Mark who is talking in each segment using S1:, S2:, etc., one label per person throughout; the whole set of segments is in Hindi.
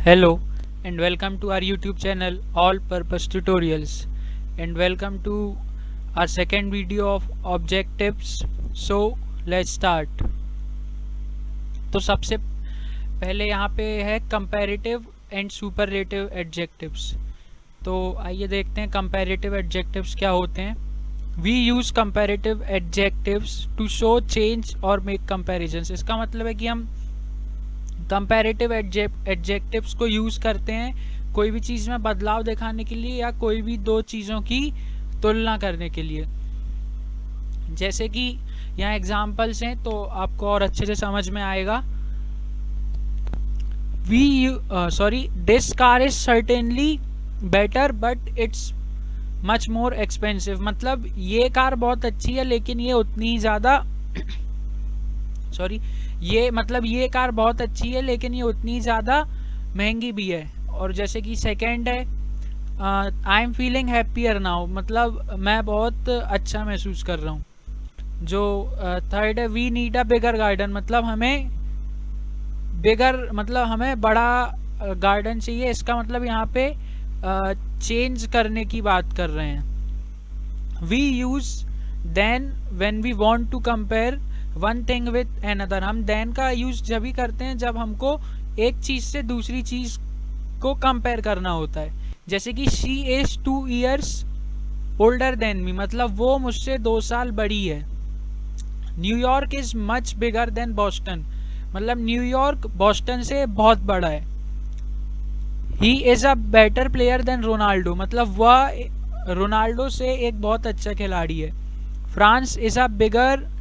S1: Hello and welcome to our YouTube channel All Purpose Tutorials, and welcome to our second video of objectives. So let's start. तो सबसे पहले यहाँ पे है कंपैरेटिव एंड सुपरलेटिव एडजेक्टिव्स. तो आइए देखते हैं कंपैरेटिव एडजेक्टिव्स क्या होते हैं. We use comparative adjectives to show change और मेक कंपैरिजंस. इसका मतलब है कि हम कंपैरेटिव एडजेक्टिव्स को यूज़ करते हैं कोई भी चीज़ में बदलाव दिखाने के लिए या कोई भी दो चीज़ों की तुलना करने के लिए. जैसे कि यहाँ एग्जाम्पल्स हैं तो आपको और अच्छे से समझ में आएगा. This car is certainly better but it's much more expensive. मतलब ये कार बहुत अच्छी है लेकिन ये उतनी ही ज़्यादा ये कार बहुत अच्छी है लेकिन ये उतनी ज़्यादा महंगी भी है. और जैसे कि सेकंड है I am feeling happier now, मतलब मैं बहुत अच्छा महसूस कर रहा हूँ. जो थर्ड है we need a bigger garden, मतलब हमें बड़ा गार्डन चाहिए. इसका मतलब यहाँ पे चेंज करने की बात कर रहे हैं. We use than when we want to compare one thing with another. हम देन का यूज जब भी करते हैं जब हमको एक चीज से दूसरी चीज को कंपेयर करना होता है. जैसे कि she is 2 years older than me, मतलब वो मुझसे 2 साल बड़ी है. New York is much bigger than Boston, मतलब न्यूयॉर्क बॉस्टन से बहुत बड़ा है. He is a better player than Ronaldo, मतलब वह रोनाल्डो से एक बहुत अच्छा खिलाड़ी है. France is a bigger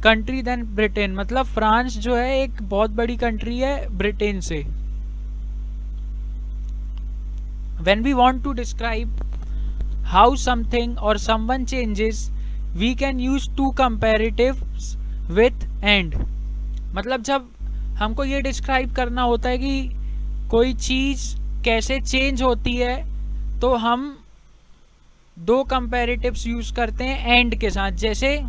S1: country than Britain, मतलब फ्रांस जो है एक बहुत बड़ी कंट्री है ब्रिटेन से. When we want to describe how something or someone changes we can use two comparatives with and. मतलब जब हमको ये डिस्क्राइब करना होता है कि कोई चीज कैसे चेंज होती है तो हम दो कंपैरेटिव्स यूज करते हैं एंड के साथ. जैसे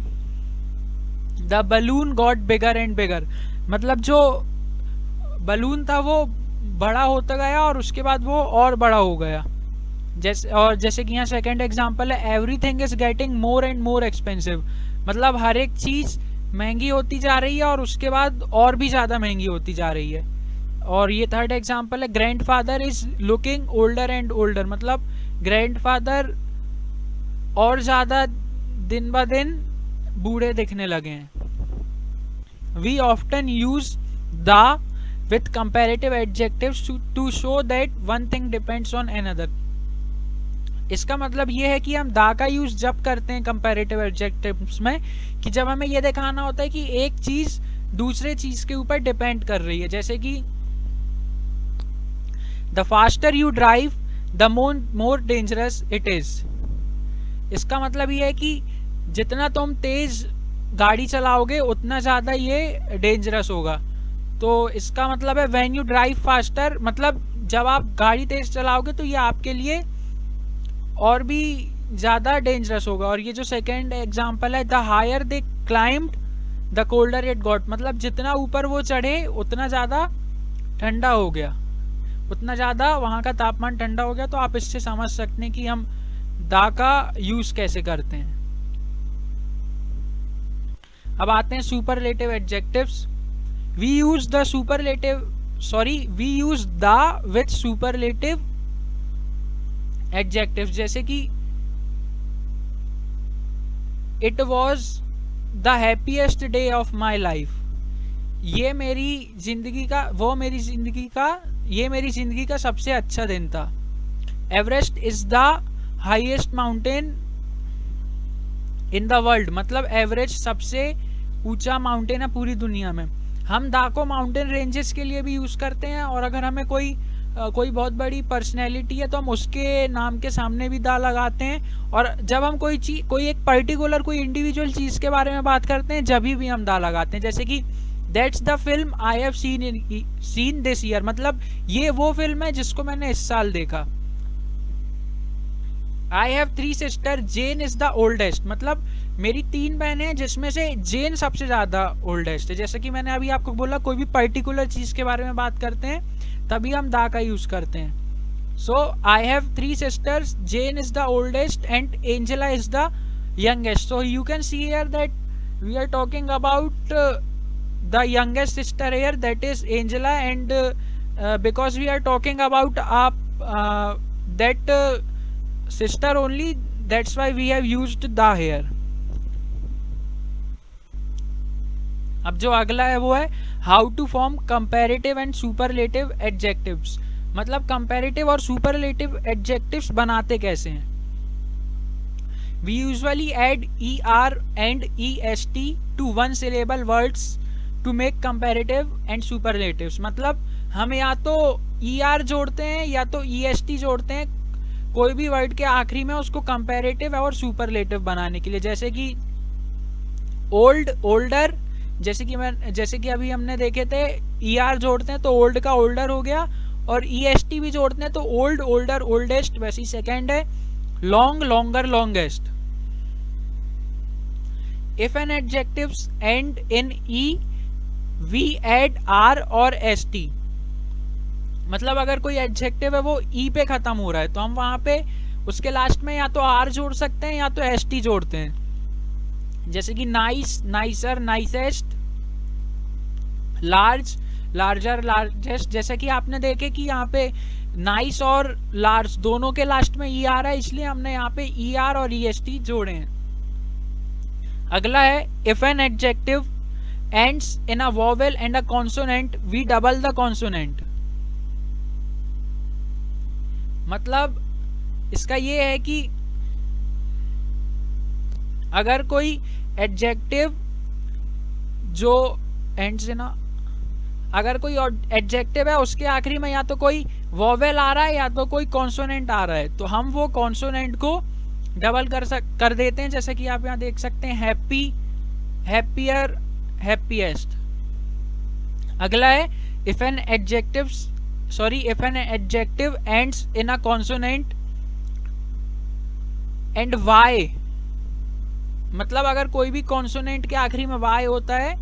S1: the balloon got bigger and bigger, मतलब जो बलून था वो बड़ा होता गया और उसके बाद वो और बड़ा हो गया. जैसे कि यहाँ सेकंड एग्जांपल है everything is getting more and more expensive, मतलब हर एक चीज महंगी होती जा रही है और उसके बाद और भी ज्यादा महंगी होती जा रही है. और ये थर्ड एग्जांपल है grandfather is looking older and older, मतलब ग्रैंडफादर और ज्यादा दिन ब दिन बूढ़े दिखने लगे हैं. We often use the with comparative adjectives to show that one thing depends on another. इसका मतलब ये है कि हम दा का यूज जब करते हैं कंपैरेटिव एडजेक्टिव्स में कि जब हमें ये दिखाना होता है कि एक चीज दूसरे चीज के ऊपर डिपेंड कर रही है. जैसे कि the faster you drive the more dangerous it is. इसका मतलब ये है कि जितना तुम तेज गाड़ी चलाओगे उतना ज्यादा ये डेंजरस होगा. तो इसका मतलब है व्हेन यू ड्राइव फास्टर, मतलब जब आप गाड़ी तेज चलाओगे तो ये आपके लिए और भी ज्यादा डेंजरस होगा. और ये जो सेकंड एग्जांपल है the higher they climbed the colder it got, मतलब जितना ऊपर वो चढ़े उतना ज्यादा ठंडा हो गया, उतना ज्यादा वहां का तापमान ठंडा हो गया. तो आप इससे समझ सकते हैं कि हम दा का यूज कैसे करते हैं. अब आते हैं superlative adjectives. We use the with superlative adjectives. जैसे कि it was the happiest day of my life, ये मेरी जिंदगी का सबसे अच्छा दिन था. Everest is the highest mountain in the world, मतलब एवरेस्ट सबसे ऊंचा माउंटेन है पूरी दुनिया में. हम दा को माउंटेन रेंजेस के लिए भी यूज करते हैं और अगर हमें कोई बहुत बड़ी पर्सनैलिटी है तो हम उसके नाम के सामने भी दा लगाते हैं. और जब हम कोई एक पर्टिकुलर कोई इंडिविजुअल चीज के बारे में बात करते हैं जब भी हम दा लगाते हैं. जैसे कि that's the film I have seen this year, मतलब ये वो फिल्म है जिसको मैंने इस साल देखा. I have 3 sister Jane is the oldest, मतलब मेरी 3 बहनें हैं जिसमें से जेन सबसे ज़्यादा ओल्डेस्ट है। जैसे कि मैंने अभी आपको बोला, कोई भी पर्टिकुलर चीज़ के बारे में बात करते हैं तभी हम दा का यूज़ करते हैं। So I have 3 sisters, Jane is the oldest and Angela is the youngest. So you can see here that we are talking about the youngest sister here, that is Angela, and because we are talking about that sister only, that's why we have used the here. अब जो अगला है वो है how to form comparative and superlative adjectives. मतलब कंपैरेटिव और सुपरलेटिव एडजेक्टिव्स बनाते कैसे हैं। We usually add er and est to one syllable words to make comparative and superlatives। मतलब हम या तो er जोड़ते हैं या तो est जोड़ते हैं कोई भी वर्ड के आखिरी में उसको कंपैरेटिव और सुपरलेटिव बनाने के लिए। जैसे कि ओल्ड, ओल्डर, जैसे कि अभी हमने देखे थे er जोड़ते हैं तो ओल्ड का ओल्डर हो गया, और est भी जोड़ते हैं तो ओल्ड, ओल्डर, ओल्डेस्ट। वैसे ही सेकेंड है long, longer, longest. If an adjectives end in e, we add r और st। मतलब अगर कोई एडजेक्टिव है वो e पे खत्म हो रहा है तो हम वहां पे उसके लास्ट में या तो r जोड़ सकते हैं या तो st जोड़ते हैं। जैसे कि nice, nicer, nicest, large, larger, largest. जैसे कि आपने देखे कि यहाँ पे नाइस और लार्ज दोनों के लास्ट में ई आ रहा है, इसलिए हमने यहाँ पे ई आर और ई एस टी जोड़े हैं। अगला है if an adjective ends in a vowel and a consonant we double the consonant. मतलब इसका ये है कि अगर कोई एडजेक्टिव जो एंड्स इन, अगर कोई एडजेक्टिव है उसके आखिरी में या तो कोई वोवेल आ रहा है या तो कोई कॉन्सोनेंट आ रहा है तो हम वो कॉन्सोनेंट को डबल कर देते हैं। जैसे कि आप यहाँ देख सकते हैं हैप्पी, हैप्पियर, हैप्पीएस्ट। अगला है if an adjective ends in a consonant and Y. मतलब अगर कोई भी कॉन्सोनेंट के आखिरी में वाई होता है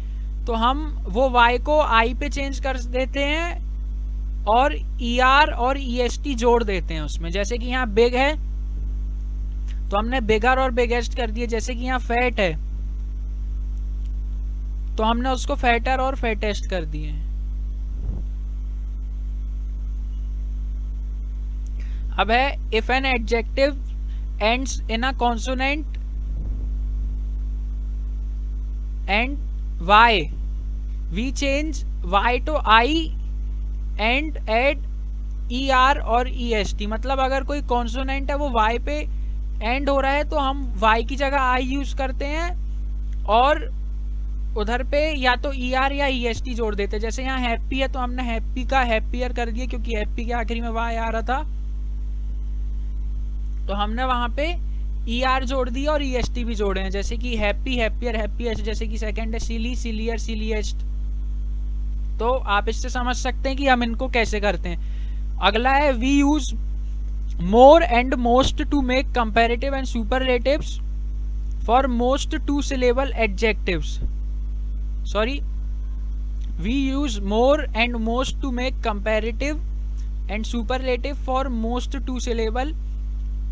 S1: तो हम वो y को i पे चेंज कर देते हैं और er और est जोड़ देते हैं उसमें। जैसे कि यहाँ बिग है तो हमने बिगर और बिगेस्ट कर दिए। जैसे कि यहाँ फैट है तो हमने उसको फैटर और फैटेस्ट कर दिए। अब है if an adjective ends in a consonant and y, we change y to i and add er और est। मतलब अगर कोई कॉन्सोनेंट है वो y पे एंड हो रहा है तो हम y की जगह i यूज करते हैं और उधर पे या तो er या est जोड़ देते हैं। जैसे यहाँ हैप्पी है तो हमने हैप्पी का हैप्पियर कर दिया क्योंकि हैप्पी के आखिरी में y आ रहा था तो हमने वहां पे er जोड़ दिया और est भी जोड़े हैं। जैसे कि हैप्पी, हैप्पियर, हैप्पीएस्ट। जैसे कि सेकंड है सिली, सिलियर, सिलीएस्ट। तो आप इससे समझ सकते हैं कि हम इनको कैसे करते हैं। अगला है we use more and most to make comparative and superlatives for most 2 syllable adjectives. Sorry, we use more and most to make comparative and superlative for most 2 syllable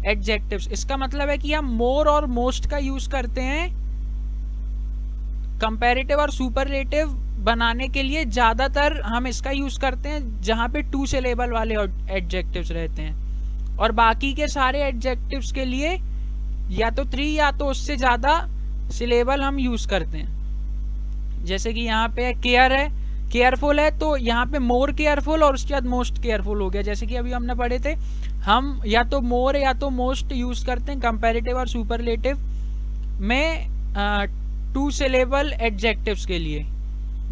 S1: adjectives. इसका मतलब है कि हम मोर और मोस्ट का यूज करते हैं कंपैरेटिव और सुपरलेटिव बनाने के लिए। ज्यादातर हम इसका यूज करते हैं जहां पे 2 syllable वाले एडजेक्टिव्स रहते हैं, और बाकी के सारे एडजेक्टिव्स के लिए या तो 3 या तो उससे ज्यादा सिलेबल हम यूज करते हैं। जैसे कि यहाँ पे केयर है, केयरफुल है तो यहाँ पे मोर केयरफुल और उसके बाद मोस्ट केयरफुल हो गया। जैसे कि अभी हमने पढ़े थे, हम या तो मोर या तो मोस्ट यूज करते हैं कंपैरेटिव और सुपरलेटिव में 2 syllable एडजेक्टिव्स के लिए।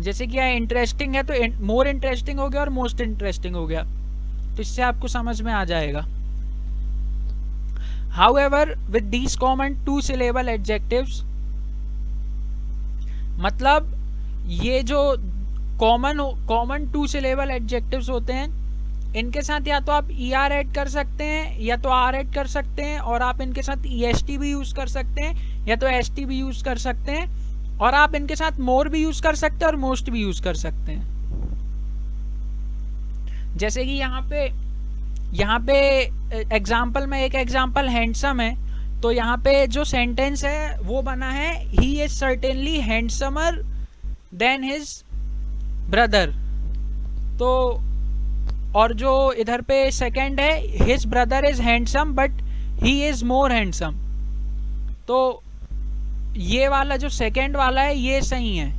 S1: जैसे कि यहाँ इंटरेस्टिंग है तो मोर इंटरेस्टिंग हो गया और मोस्ट इंटरेस्टिंग हो गया, तो इससे आपको समझ में आ जाएगा। However with these common 2 syllable adjectives, मतलब ये जो कॉमन 2 syllable एडजेक्टिव्स होते हैं इनके साथ या तो आप ER ऐड कर सकते हैं या तो R ऐड कर सकते हैं, और आप इनके साथ EST भी यूज कर सकते हैं या तो ST भी यूज कर सकते हैं, और आप इनके साथ मोर भी यूज कर सकते हैं और मोस्ट भी यूज कर सकते हैं। जैसे कि यहाँ पे एग्जाम्पल में एक एग्जाम्पल हैंडसम है, तो यहाँ पे जो सेंटेंस है वो बना है he is certainly handsomer than his brother. तो और जो इधर पे सेकंड है his brother is handsome but he is more handsome. तो ये वाला जो सेकंड वाला है ये सही है,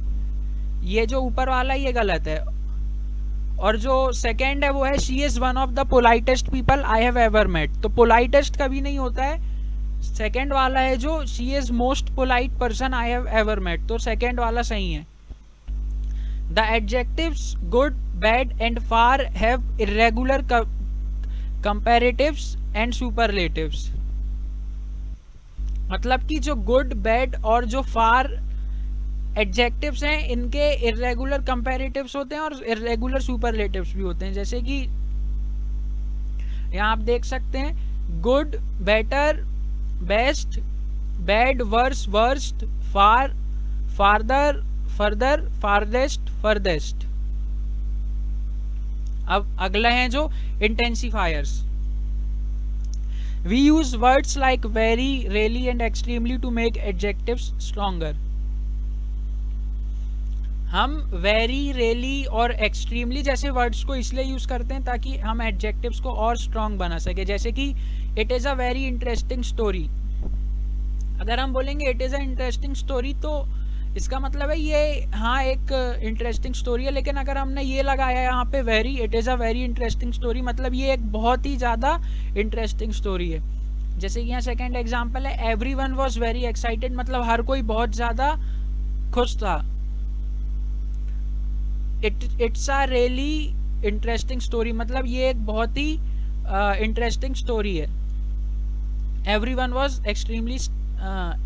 S1: ये जो ऊपर वाला है ये गलत है। और जो सेकंड है वो है she is one of the politest people I have ever met. तो पोलाइटेस्ट कभी नहीं होता है, सेकंड वाला है जो she is most polite person I have ever met, तो सेकंड वाला सही है। The adjectives good, bad and far have irregular comparatives and superlatives। मतलब कि जो good, bad और जो far adjectives हैं इनके irregular comparatives होते हैं और irregular superlatives भी होते हैं। जैसे कि यहाँ आप देख सकते हैं good, better, best, bad, worse, worst, far, farther, further, farthest, furthest। अब अगला है जो intensifiers. We use words like very, really and extremely to make adjectives stronger. हम वेरी, रेली और एक्सट्रीमली जैसे वर्ड्स को इसलिए यूज करते हैं ताकि हम एडजेक्टिव्स को और स्ट्रॉन्ग बना सके। जैसे कि it is a very interesting story, अगर हम बोलेंगे it is a interesting story तो इसका मतलब है ये हाँ एक इंटरेस्टिंग स्टोरी है, लेकिन अगर हमने ये लगाया यहाँ पे very, it is a very interesting story, मतलब ये एक बहुत ही ज़्यादा इंटरेस्टिंग स्टोरी है। जैसे कि यहाँ सेकेंड एग्जाम्पल है एवरीवन वाज वेरी एक्साइटेड, मतलब हर कोई बहुत ज़्यादा खुश था। It's a really interesting story, मतलब ये एक बहुत ही इंटरेस्टिंग स्टोरी है। एवरीवन वाज एक्सट्रीमली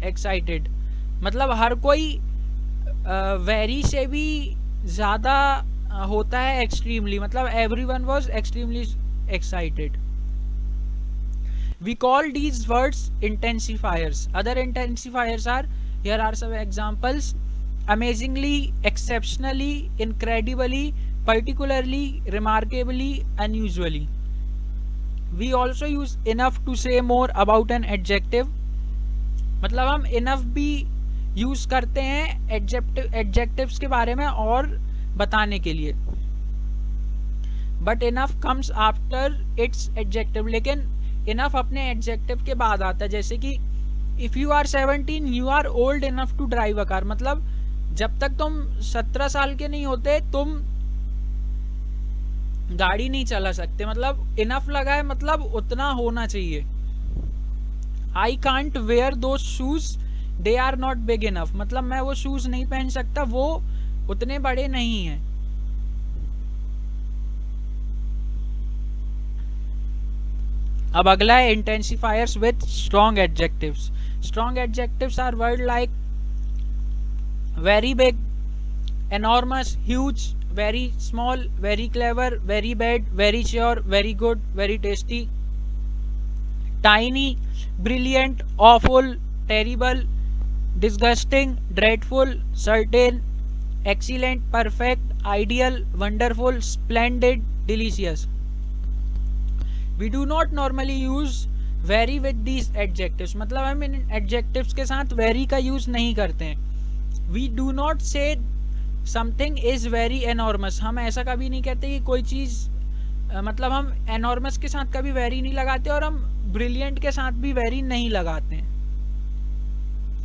S1: एक्साइटेड, मतलब हर कोई वेरी से भी ज़्यादा होता है एक्सट्रीमली, मतलब everyone was extremely excited. We call these words intensifiers. Other intensifiers are, here are some examples: amazingly, exceptionally, incredibly, particularly, remarkably, unusually. We also use enough to say more about an adjective, मतलब हम इनफ भी यूज करते हैं एडजेक्टिव्स के बारे में और बताने के लिए। But enough comes after its adjective, लेकिन इनफ अपने एडजेक्टिव के बाद आता है। जैसे कि if you are 17 you are old enough to drive a car, मतलब जब तक तुम 17 साल के नहीं होते तुम गाड़ी नहीं चला सकते, मतलब इनफ लगा है मतलब उतना होना चाहिए। I can't wear those shoes they are not big enough, मतलब मैं वो शूज नहीं पहन सकता, वो उतने बड़े नहीं हैं। अब अगला है intensifiers with strong adjectives. Strong adjectives are word like very big, enormous, huge, very small, very clever, very bad, very sure, very good, very tasty, tiny, brilliant, awful, terrible, disgusting, dreadful, certain, excellent, perfect, ideal, wonderful, splendid, delicious. We do not normally use very with these adjectives, मतलब हम इन adjectives के साथ very का use नहीं करते हैं। We do not say something is very enormous, हम ऐसा कभी नहीं कहते कि कोई चीज़ मतलब हम enormous के साथ कभी very नहीं लगाते और हम brilliant के साथ भी very नहीं लगाते हैं,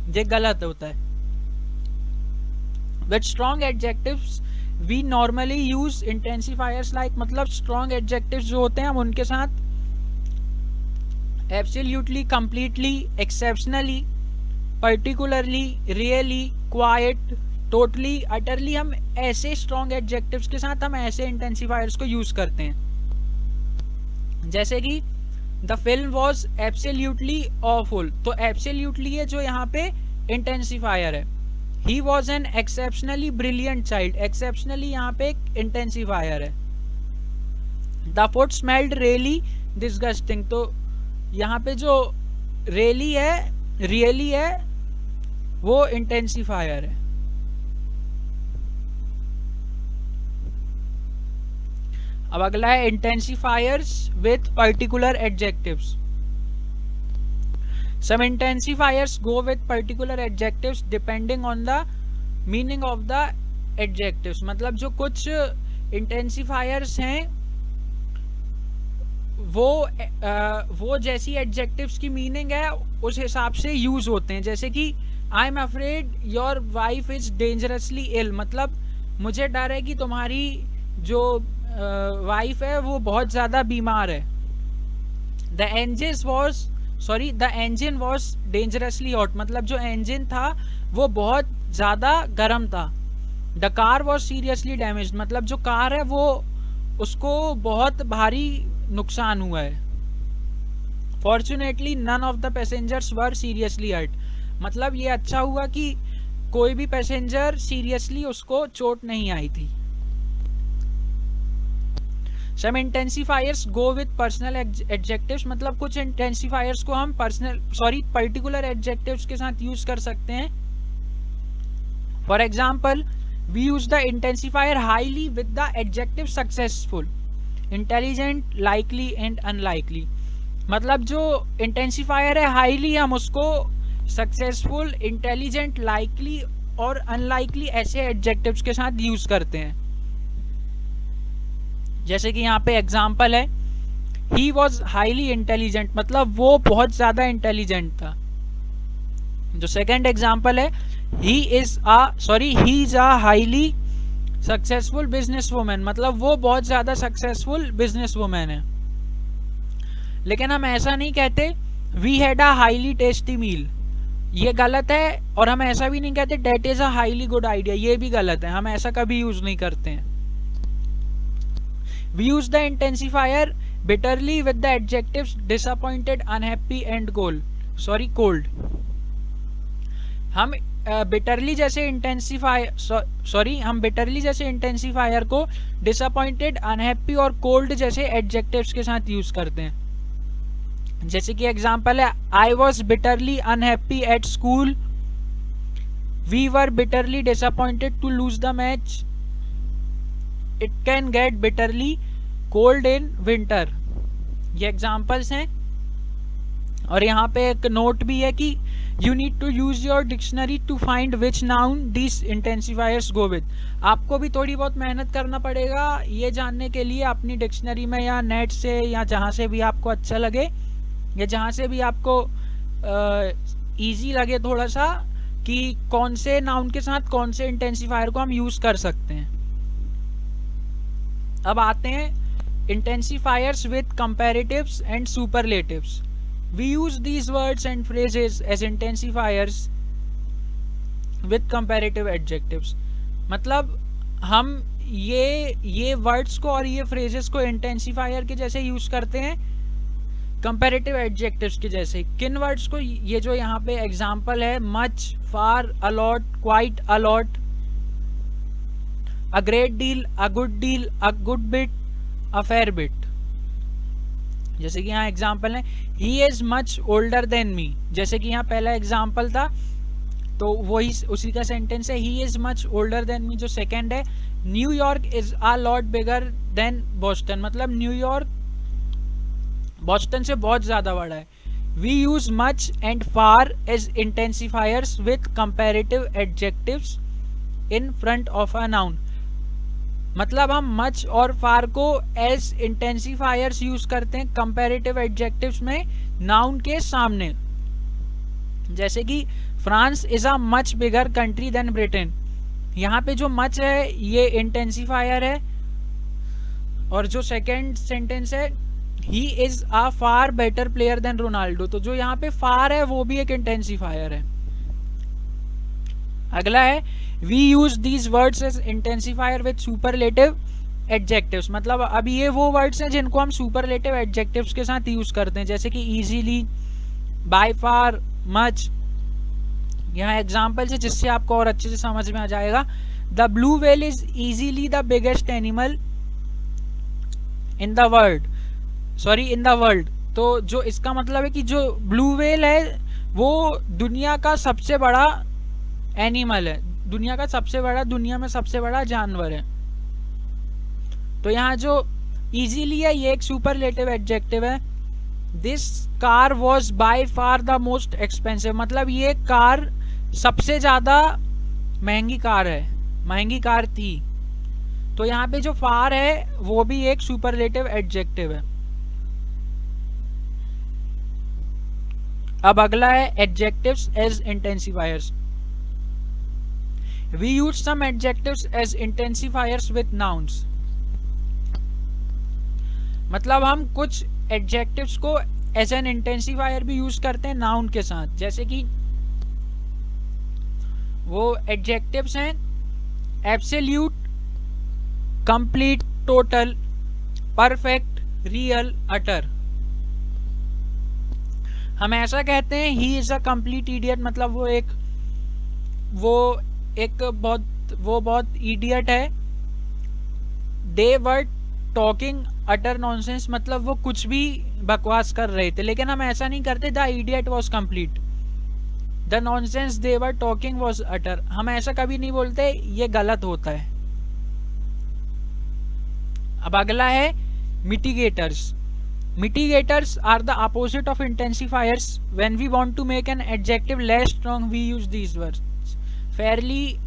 S1: ये गलत होता है। With strong adjectives we normally use intensifiers like, मतलब strong adjectives जो होते हैं हम उनके साथ absolutely, completely, exceptionally, particularly, really, quite, totally, utterly, हम ऐसे strong adjectives के साथ हम ऐसे intensifiers को use करते हैं। जैसे कि The film was absolutely awful, तो absolutely है जो यहाँ पे इंटेंसिफायर है। He was an exceptionally brilliant child, exceptionally यहाँ पे एक इंटेंसिफायर है। The food smelled really disgusting, तो यहाँ पे जो रियली है, रियली है, वो इंटेंसिफायर है। अब अगला है intensifiers with particular adjectives. Some intensifiers go with particular adjectives depending on the meaning of the adjectives, मतलब जो कुछ इंटेंसिफायर्स हैं वो जैसी एडजेक्टिव्स की मीनिंग है उस हिसाब से यूज होते हैं। जैसे कि I am afraid your wife is dangerously ill, मतलब मुझे डर है कि तुम्हारी जो वाइफ है वो बहुत ज्यादा बीमार है। The engine was dangerously hot, मतलब जो इंजन था वो बहुत ज्यादा गर्म था। The car was seriously damage, मतलब जो कार है वो उसको बहुत भारी नुकसान हुआ है। Fortunately none of the passengers were seriously hurt, मतलब ये अच्छा हुआ कि कोई भी पैसेंजर सीरियसली उसको चोट नहीं आई थी। सम intensifiers go with personal adjectives, मतलब कुछ इंटेंसिफायर्स को हम पर्टिकुलर एडजेक्टिव्स के साथ यूज कर सकते हैं। For example we use the intensifier highly with the adjective successful, intelligent, likely and unlikely, मतलब जो इंटेंसिफायर है हाईली हम उसको सक्सेसफुल, इंटेलिजेंट, लाइकली और अनलाइकली ऐसे एडजेक्टिव्स के साथ यूज करते हैं। जैसे कि यहाँ पे एग्जाम्पल है ही वॉज हाईली इंटेलिजेंट, मतलब वो बहुत ज्यादा इंटेलिजेंट था। जो सेकेंड एग्जाम्पल है he is a highly successful business women, मतलब वो बहुत ज्यादा सक्सेसफुल बिजनेस वुमेन है। लेकिन हम ऐसा नहीं कहते we had a highly tasty meal, ये गलत है। और हम ऐसा भी नहीं कहते that is a highly good idea, ये भी गलत है, हम ऐसा कभी यूज नहीं करते हैं। We use the intensifier bitterly with the adjectives disappointed, unhappy and cold. हम बिटरली जैसे इंटेंसिफायर को डिसअपॉइंटेड, अनहैप्पी और कोल्ड जैसे एडजेक्टिव्स के साथ यूज करते हैं। जैसे कि एग्जांपल है I was bitterly unhappy at school, we were bitterly disappointed to lose the match, it can get bitterly cold in winter. ये एग्जांपल्स हैं। और यहाँ पे एक नोट भी है कि you need to use your dictionary to find which noun these intensifiers go with, आपको भी थोड़ी बहुत मेहनत करना पड़ेगा ये जानने के लिए अपनी डिक्शनरी में या नेट से या जहाँ से भी आपको अच्छा लगे या जहाँ से भी आपको इजी लगे थोड़ा सा कि कौन से नाउन के साथ कौन से इंटेंसिफायर को हम यूज कर सकते हैं। अब आते हैं intensifiers with comparatives and superlatives. We use these words and phrases as intensifiers with comparative adjectives, मतलब हम ये वर्ड्स को और ये फ्रेजेस को इंटेंसिफायर के जैसे यूज करते हैं कंपैरेटिव एडजेक्टिव्स के जैसे। किन वर्ड्स को? ये जो यहाँ पे एग्जांपल है much, far, a lot, quite, a lot, a great deal, a good deal, a good bit, a fair bit. जैसे कि यहाँ एग्जाम्पल है he is much older than me, जैसे कि यहाँ पहला एग्जाम्पल था तो वही उसी का सेंटेंस है he is much older than me. जो सेकंड है New York is a lot bigger than Boston, मतलब न्यूयॉर्क बोस्टन से बहुत ज्यादा बड़ा है। We use much and far as intensifiers with comparative adjectives in front of a noun, मतलब हम मच और फार को एज इंटेंसिफायर्स यूज करते हैं कंपैरेटिव एडजेक्टिव्स में नाउन के सामने। जैसे कि France is a much bigger country than Britain, यहाँ पे जो मच है ये इंटेंसिफायर है। और जो सेकेंड सेंटेंस है he is a far better player than Ronaldo, तो जो यहाँ पे फार है वो भी एक इंटेंसिफायर है। अगला है we use these words as intensifier with superlative adjectives, मतलब अभी ये वो वर्ड्स हैं जिनको हम सुपरलेटिव एडजेक्टिव्स के साथ यूज करते हैं। जैसे कि इजीली, बाय फार, मच। यहाँ एग्जाम्पल है जिससे आपको और अच्छे से समझ में आ जाएगा। The blue whale is easily the biggest animal in the world, sorry in the world. तो जो इसका मतलब है कि जो ब्लू व्हेल है वो दुनिया का सबसे बड़ा एनिमल है, दुनिया का सबसे बड़ा, दुनिया में सबसे बड़ा जानवर है। तो यहाँ जो इजीली है ये एक सुपरलेटिव एडजेक्टिव है। This car was by far the most expensive, मतलब ये कार सबसे ज्यादा महंगी कार है, महंगी कार थी। तो यहाँ पे जो फार है वो भी एक सुपरलेटिव एडजेक्टिव है। अब अगला है adjectives as intensifiers. We use some adjectives as intensifiers with nouns, मतलब हम कुछ एडजेक्टिव्स को एज एन इंटेंसिफायर भी यूज करते हैं नाउन के साथ। जैसे कि वो एडजेक्टिव्स हैं absolute, complete, total, perfect, real, utter. हम ऐसा कहते हैं he is a complete idiot, मतलब वो बहुत इडियट है। दे वर टॉकिंग अटर नॉनसेंस, मतलब वो कुछ भी बकवास कर रहे थे। लेकिन हम ऐसा नहीं करते the idiot was complete, the nonsense they were talking was utter. हम ऐसा कभी नहीं बोलते, ये गलत होता है। अब अगला है मिटिगेटर्स। Mitigators are the opposite of intensifiers. When we want to make an adjective less strong, we use these words: fairly,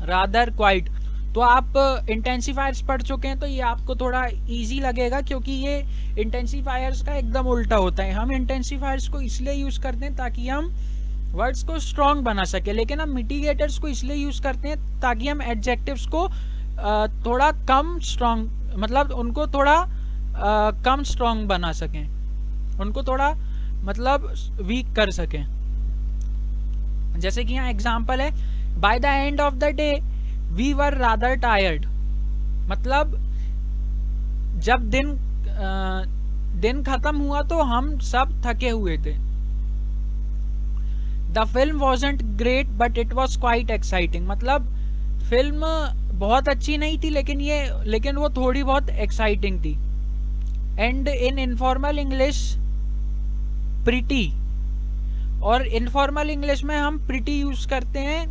S1: rather, quite. तो आप इंटेंसिफायर्स पढ़ चुके हैं तो ये आपको थोड़ा इजी लगेगा, क्योंकि ये इंटेंसिफायर्स का एकदम उल्टा होता है। हम इंटेंसिफायर्स को इसलिए यूज करते हैं ताकि हम वर्ड्स को स्ट्रॉन्ग बना सके, लेकिन हम मिटिगेटर्स को इसलिए यूज करते हैं ताकि हम एडजेक्टिव्स को थोड़ा कम स्ट्रॉन्ग, मतलब उनको थोड़ा कम स्ट्रॉन्ग बना सकें, उनको थोड़ा मतलब वीक कर सकें। जैसे कि यहाँ एग्जांपल है, by the end of the day we were rather tired, मतलब जब दिन खत्म हुआ तो हम सब थके हुए थे। The film wasn't great but it was quite exciting, मतलब फिल्म बहुत अच्छी नहीं थी लेकिन वो थोड़ी बहुत एक्साइटिंग थी। And in informal English pretty, और इनफॉर्मल इंग्लिश में हम प्रिटी यूज करते हैं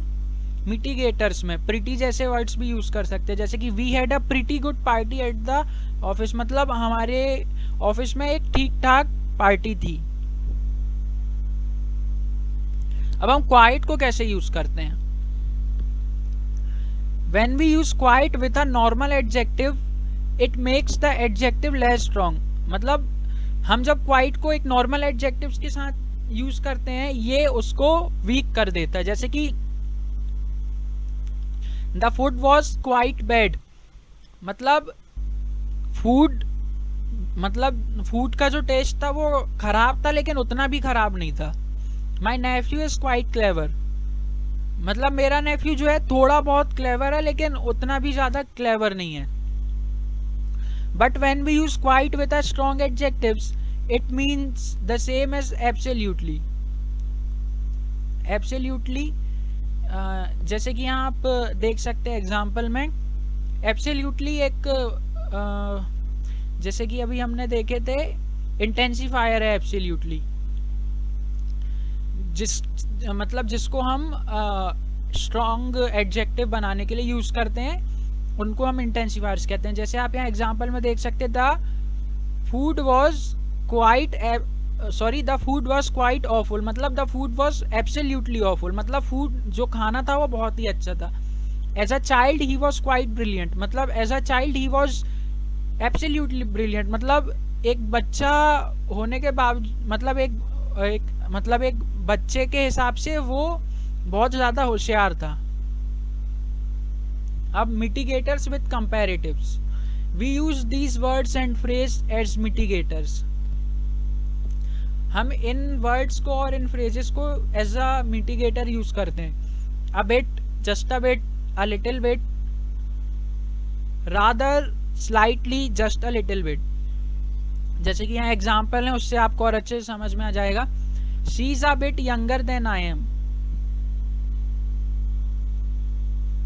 S1: मिटिगेटर्स में। प्रिटी जैसे वर्ड्स भी यूज कर सकते हैं, जैसे कि we had a pretty good party at the office, मतलब हमारे ऑफिस में एक ठीक ठाक पार्टी थी। अब हम क्वाइट को कैसे यूज करते हैं? When we use quiet with a normal adjective, it makes the adjective less strong. मतलब हम जब quiet को एक normal adjectives के साथ यूज करते हैं, ये उसको weak कर देता है। जैसे कि the food was quite bad, मतलब फूड का जो टेस्ट था वो खराब था, लेकिन उतना भी खराब नहीं था। My nephew is quite clever, मतलब मेरा नेफ्यू जो है थोड़ा बहुत क्लेवर है, लेकिन उतना भी ज्यादा क्लेवर नहीं है। But when we use quite with a strong adjectives, it means the same as absolutely. Absolutely जैसे कि यहाँ आप देख सकते हैं एग्जाम्पल में, एब्सोल्युटली एक जैसे कि अभी हमने देखे थे इंटेंसिफायर है एब्सोल्युटली, जिसको हम स्ट्रॉन्ग एडजेक्टिव बनाने के लिए यूज करते हैं, उनको हम इंटेंसिफायर्स कहते हैं। जैसे आप यहाँ एग्जांपल में देख सकते हैं, the food was quite awful, मतलब the food was absolutely awful, मतलब फूड जो खाना था वो बहुत ही अच्छा था। As a child he was quite brilliant, मतलब as a child he was absolutely brilliant, मतलब एक बच्चा होने के बावजूद, मतलब एक बच्चे के हिसाब से वो बहुत ज्यादा होशियार था। अब mitigators with comparatives, we use these words and phrase as mitigators. हम इन वर्ड्स को और इन फ्रेजेस को एज अ मिटिगेटर यूज करते हैं। A bit, just a bit, a little bit, rather, slightly, just a little bit. जैसे कि यहाँ एग्जाम्पल है, उससे आपको और अच्छे से समझ में आ जाएगा। She is a bit younger than I am,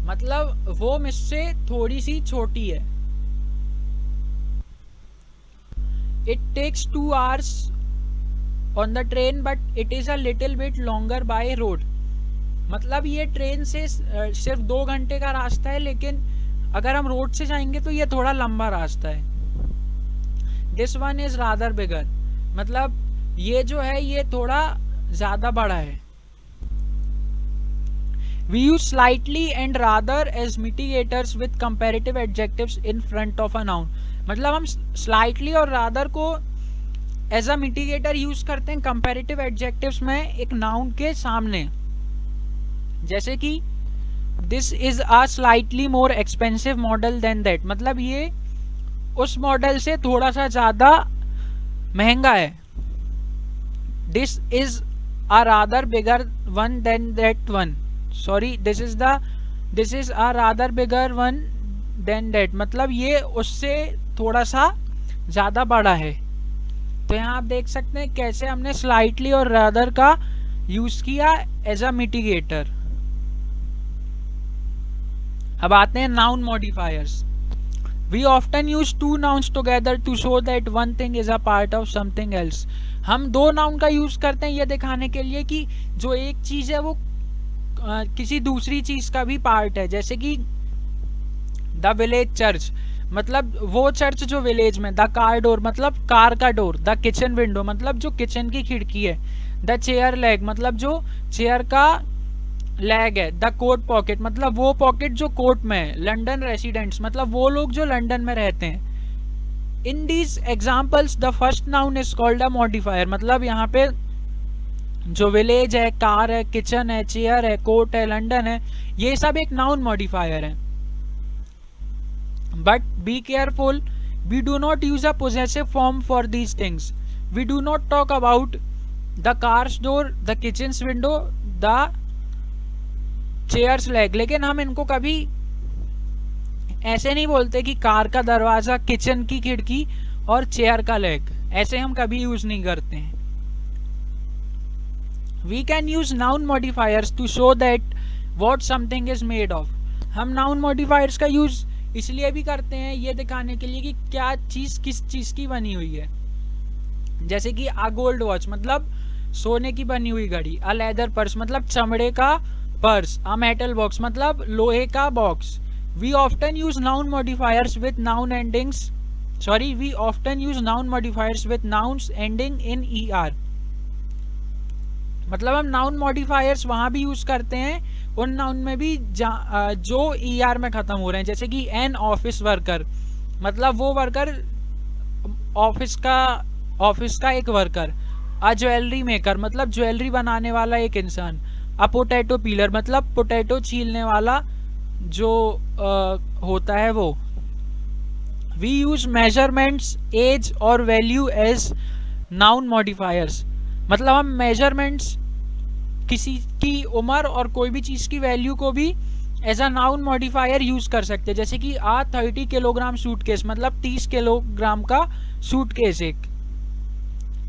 S1: मतलब वो मुझसे थोड़ी सी छोटी है। It takes 2 hours on the train but it is a little bit longer by road. मतलब ये ट्रेन से सिर्फ 2 घंटे का रास्ता है, लेकिन अगर हम रोड से जाएंगे तो ये थोड़ा लंबा रास्ता है. दिस वन इज रादर बिगर, मतलब ये जो है ये थोड़ा ज्यादा बड़ा है. We use slightly and rather as mitigators with comparative adjectives in front of a noun. मतलब हम slightly और rather को as a mitigator यूज करते हैं comparative adjectives में एक noun के सामने. जैसे कि this is a slightly more expensive model than that, मतलब ये उस मॉडल से थोड़ा सा ज्यादा महंगा है. This is a rather bigger one than that one. Sorry, this is a rather bigger one than that, मतलब ये उससे थोड़ा सा ज्यादा बड़ा है. तो यहाँ आप देख सकते हैं कैसे हमने slightly और rather का यूज किया एज अ मिटिगेटर. अब आते हैं noun modifiers. We often use two nouns together to show that one thing is a part of something else. हम दो नाउन का यूज करते हैं ये दिखाने के लिए कि जो एक चीज है वो किसी दूसरी चीज का भी पार्ट है. जैसे कि द विलेज चर्च, मतलब वो चर्च जो विलेज में. द कार डोर, मतलब कार का डोर. द किचन विंडो, मतलब जो किचन की खिड़की है. द चेयर लेग, मतलब जो चेयर का लैग है. द कोट पॉकेट, मतलब वो पॉकेट जो कोट में है. लंडन रेसिडेंट्स, मतलब वो लोग जो लंदन में रहते हैं. In these examples the first noun is called a modifier, मतलब यहाँ पे जो विलेज है, कार है, किचन है, चेयर है, कोट है, लंदन है, ये सब एक नाउन मॉडिफायर है. But be careful, we do not use a possessive form for these things. We do not talk about the car's door, the kitchen window, the chair's leg. लेकिन हम इनको कभी ऐसे नहीं बोलते कि कार का दरवाजा, किचन की खिड़की और चेयर का लेग, ऐसे हम कभी यूज नहीं करते हैं. We can use noun modifiers to show that what something is made of. हम नाउन मॉडिफायर्स का यूज इसलिए भी करते हैं ये दिखाने के लिए कि क्या चीज किस चीज की बनी हुई है. जैसे कि अ गोल्ड वॉच, मतलब सोने की बनी हुई घड़ी. अ लेदर पर्स, मतलब चमड़े का पर्स. अ मेटल बॉक्स, मतलब लोहे का box. We often use noun modifiers with noun endings, we often use noun modifiers with nouns ending in ER. मतलब हम नाउन मॉडिफायर्स वहां भी यूज करते हैं उन नाउन में भी जो ER में खत्म हो रहे हैं. जैसे कि एन ऑफिस वर्कर, मतलब वो वर्कर ऑफिस का एक वर्कर. अ ज्वेलरी मेकर, मतलब ज्वेलरी बनाने वाला एक इंसान. अ पोटैटो पीलर, मतलब पोटैटो छीलने वाला जो होता है वो. वी यूज मेजरमेंट्स, एज और वैल्यू एज नाउन मॉडिफायर्स. मतलब हम मेजरमेंट्स, किसी की उम्र और कोई भी चीज की वैल्यू को भी as a noun modifier use कर सकते हैं. जैसे कि आ 30 किलोग्राम सूटकेस, मतलब 30 किलोग्राम का सूटकेस एक.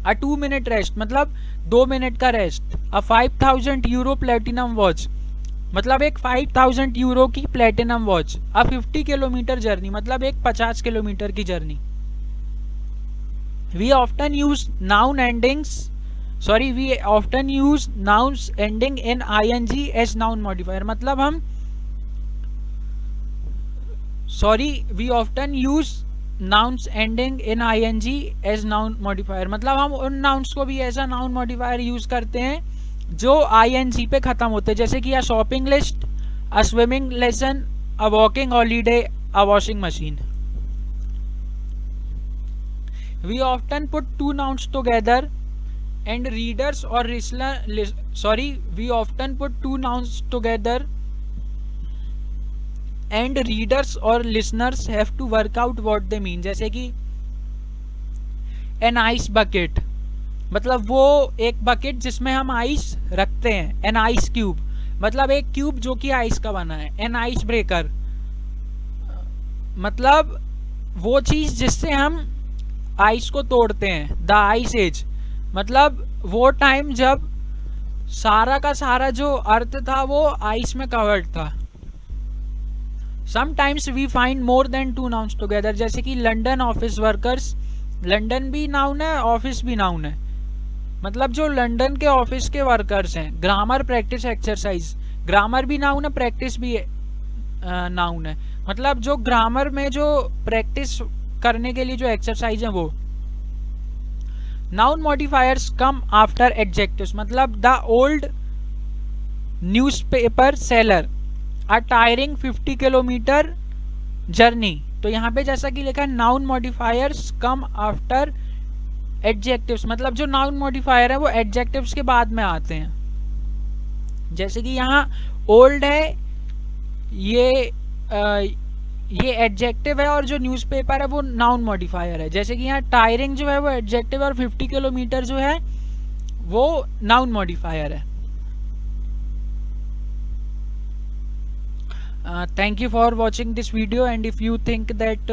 S1: अ 2 मिनट रेस्ट, मतलब 2 मिनट का rest. A 5000 euro platinum watch, मतलब एक 5000 यूरो की platinum watch. A 50 kilometre journey, मतलब एक 50 किलोमीटर की journey. We often use noun endings, we often use nouns ending in ing as noun modifier. मतलब हम we often use nouns ending in ing as noun modifier. मतलब हम उन nouns को भी ऐसा noun modifier यूज करते हैं जो ing पे खत्म होते हैं. जैसे कि a shopping list, a swimming lesson, a walking holiday, a washing machine. We often put two nouns together and readers or we often put two nouns together and readers or listeners have to work out what they mean. जैसे कि an ice bucket, मतलब वो एक बकेट जिसमें हम आइस रखते हैं. an ice cube, मतलब एक क्यूब जो कि आइस का बना है. an ice breaker, मतलब वो चीज जिससे हम आइस को तोड़ते हैं. the ice age, मतलब वो टाइम जब सारा का सारा जो अर्थ था वो आइस में कवर्ड था. Sometimes we find more than two nouns together, जैसे कि लंडन ऑफिस वर्कर्स, लंदन भी नाउन है, ऑफिस भी नाउन है। मतलब जो लंदन के ऑफिस के वर्कर्स हैं, ग्रामर प्रैक्टिस एक्सरसाइज, ग्रामर भी नाउन है, प्रैक्टिस भी नाउन है। मतलब जो ग्रामर में जो प्रैक्टिस करने के लिए जो एक्सरसाइज है वो। Noun modifiers come after adjectives, मतलब the old newspaper seller a tiring 50 kilometre journey. तो यहाँ पे जैसा कि लिखा है noun modifiers come after adjectives, मतलब जो नाउन मॉडिफायर है वो एडजेक्टिव्स के बाद में आते हैं। जैसे कि यहाँ ओल्ड है, ये एडजेक्टिव है, और जो न्यूज़पेपर है वो नाउन मॉडिफायर है। जैसे कि यहाँ टायरिंग जो है वो एडजेक्टिव है, और 50 किलोमीटर जो है वो नाउन मॉडिफायर है। Thank you for watching this video, and if you think that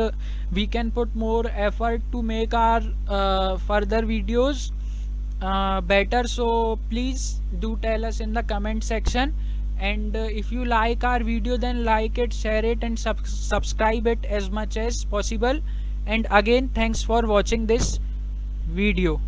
S1: we can put more effort to make our further videos better, so please do tell us in the comment section. And if you like our video, then like it, share it, and subscribe it as much as possible. And again, thanks for watching this video.